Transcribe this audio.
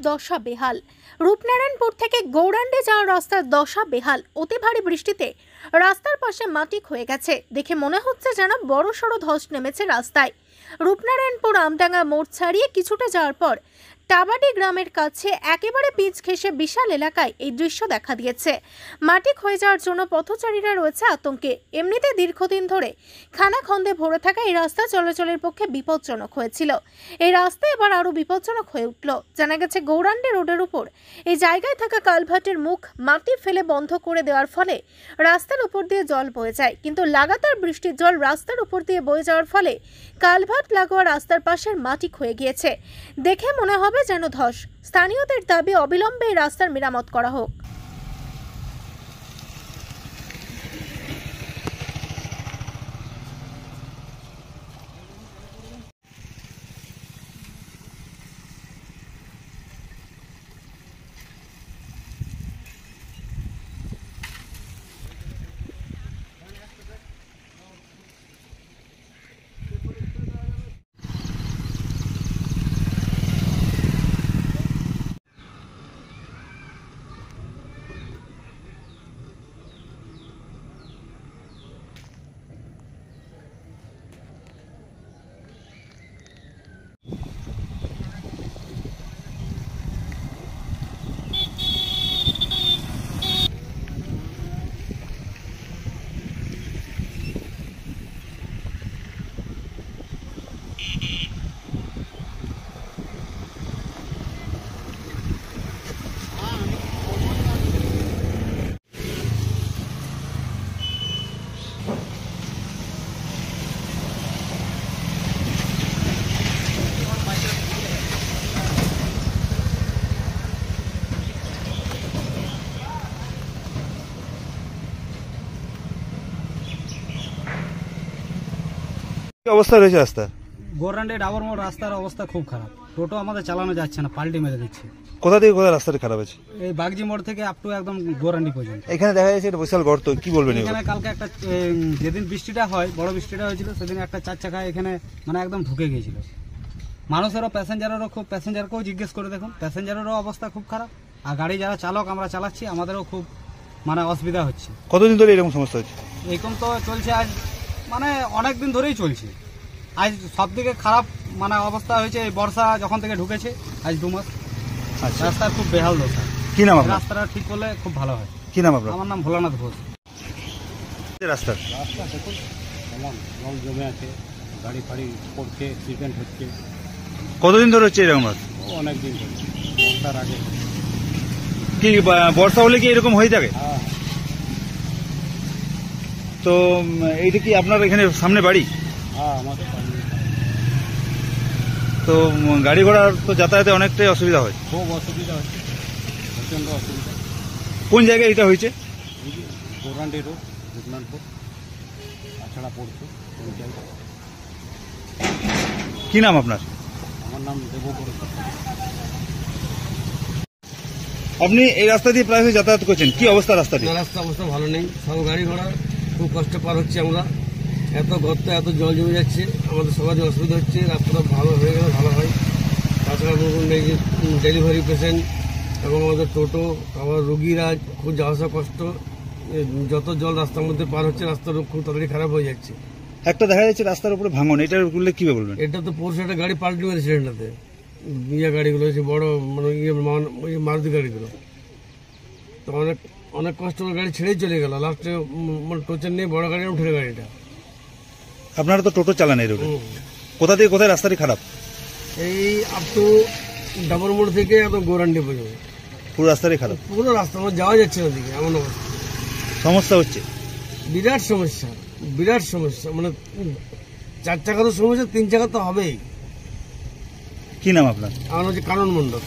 দশা বেহাল। রূপনারায়ণপুর থেকে গৌরাণ্ডে যাওয়ার রাস্তার দশা বেহাল। অতি ভারী বৃষ্টিতে রাস্তার পাশে মাটি ক্ষয়ে গেছে। দেখে মনে হচ্ছে যেন বড়সড় ধস নেমেছে রাস্তায়। রূপনারায়ণপুর আমডাঙ্গা মোড় ছাড়িয়ে কিছুটা যাওয়ার পর টাবাডি গ্রামের কাছে একেবারে পিচ ঘেঁষে বিশাল এলাকায় এই দৃশ্য দেখা দিয়েছে। মাটি ক্ষয়ে যাওয়ার জন্য পথচারীরা রয়েছে আতঙ্কে। এমনিতে দীর্ঘদিন ধরে খানাখন্দে ভরে থাকা এই রাস্তা চলাচলের পক্ষে বিপজ্জনক হয়েছিল। এই রাস্তা এবার আরও বিপজ্জনক হয়ে উঠল। জানা গেছে গৌরাণ্ডে রোডের উপর এই জায়গায় থাকা কালভার্টের মুখ মাটি ফেলে বন্ধ করে দেওয়ার ফলে রাস্তার উপর দিয়ে জল বয়ে যায়। কিন্তু লাগাতার বৃষ্টির জল রাস্তার উপর দিয়ে বয়ে যাওয়ার ফলে কালভার্ট লাগোয়া রাস্তার পাশের মাটি ক্ষয়ে গিয়েছে। দেখে মনে হবে যেন ধস। স্থানীয়দের দাবি অবিলম্বে এই রাস্তার মেরামত করা হোক। কি অবস্থা রয়েছে রাস্তা? গৌরাণ্ডে ডাবর মোড় রাস্তার অবস্থা খুব খারাপ। টোটো আমাদের চালানো যাচ্ছে না, পাল্টি মেরে দিচ্ছে। কোথা থেকে কোথায় রাস্তাটা খারাপ আছে? এই বাগজি মোড় থেকে আপ টু একদম গৌরাণ্ডি পর্যন্ত। এখানে দেখা যাচ্ছে এটা বিশাল গর্ত, কি বলবেন? এখানে কালকে একটা যেদিন বৃষ্টিটা হয়, বড় বৃষ্টিটা হয়েছিল, সেদিন একটা চার চাকা এখানে মানে একদম ঢুকে গিয়েছিল। মানুষেরও প্যাসেঞ্জারকেও জিজ্ঞেস করে দেখুন, প্যাসেঞ্জারেরও অবস্থা খুব খারাপ। আর গাড়ি যারা চালক আমরা চালাচ্ছি, আমাদেরও খুব মানে অসুবিধা হচ্ছে। কতদিন ধরে এরকম সমস্যা হচ্ছে? এরকম তো চলছে আজ মানে অনেক দিন ধরেই চলছে। আজ সব থেকে খারাপ মানে অবস্থা হয়েছে এই বর্ষা যখন থেকে ঢুকেছে, আজ 2 মাস। আচ্ছা, রাস্তা খুব বেহাল দশা। কি নাম আপনার? রাস্তাটা ঠিক করলে খুব ভালো হয়। কি নাম আপনার? আমার নাম ভোলানাথ ঘোষ। রাস্তা দেখুন কেমন জল জমে আছে, গাড়ি ফাড়ি পড়ছে, অ্যাক্সিডেন্ট হচ্ছে। কতদিন ধরে হচ্ছে এরকম? অনেক দিন ধরে, বর্ষার আগে। কি বর্ষা হলে কি এরকম হয়ে থাকে? হ্যাঁ তো এইটা কি আপনার এখানে সামনে বাড়ি? হ্যাঁ আমাদের সামনে। তো গাড়ি ঘোড়ার তো যাতায়াতে অনেকটাই অসুবিধা হয়। খুব অসুবিধা হচ্ছে, প্রচণ্ড অসুবিধা। কোন জায়গায় এটা হয়েছে? এই যে গৌরাণ্ডি রোড, রূপনারায়ণপুর তাছাড়া পড়ছে ওই জায়গায়। কি নাম আপনার? আমার নাম দেবপুর। আপনি এই রাস্তা দিয়ে প্রায় যাতায়াত করছেন, কি অবস্থা রাস্তাটি? রাস্তা অবস্থা ভালো নেই, সব গাড়ি ঘোড়া খুব কষ্ট পার হচ্ছে আমরা। এত গর্ত, এত জল জমে যাচ্ছে, আমাদের সবারই অসুবিধা হচ্ছে। রাস্তাটা ভালো হয়ে গেলে ভালো হয়। তাছাড়া ধরুন এই যে ডেলিভারি পেশেন্ট এবং আমাদের টোটো, আবার রুগীরা খুব যাওয়া আসা কষ্ট। যত জল রাস্তার মধ্যে পার হচ্ছে, রাস্তার খুব তাড়াতাড়ি খারাপ হয়ে যাচ্ছে। একটা দেখা যাচ্ছে রাস্তার উপরে ভাঙন, এটার উল্লেখ কি বলবেন? এটা তো পরশু একটা গাড়ি পাল্টি মেরেছে এটাতে, গাড়িগুলো হচ্ছে বড় মানে মারুতি গাড়িগুলো। তো অনেক অনেক কষ্ট করে গাড়ি ছেড়েই চলে গেল। লাস্টে মানে টোচের নিয়ে বড় গাড়ি উঠে গাড়িটা। আপনারা তো টোটো চালান এই রোডে, কোথা থেকে কোথায় রাস্তাটি খারাপ? এই আপ টু ডাবর মোড় থেকে একদম গৌরাণ্ডি পর্যন্ত পুরো রাস্তাটাই খারাপ। পুরো রাস্তা আমার যাওয়া যাচ্ছে না দিকে, এমন অবস্থা। সমস্যা হচ্ছে, বিরাট সমস্যা, বিরাট সমস্যা। মানে 4 চাকারও সমস্যা, 3 চাকা তো হবেই। কি নাম আপনার? আমার হচ্ছে কানন মণ্ডল।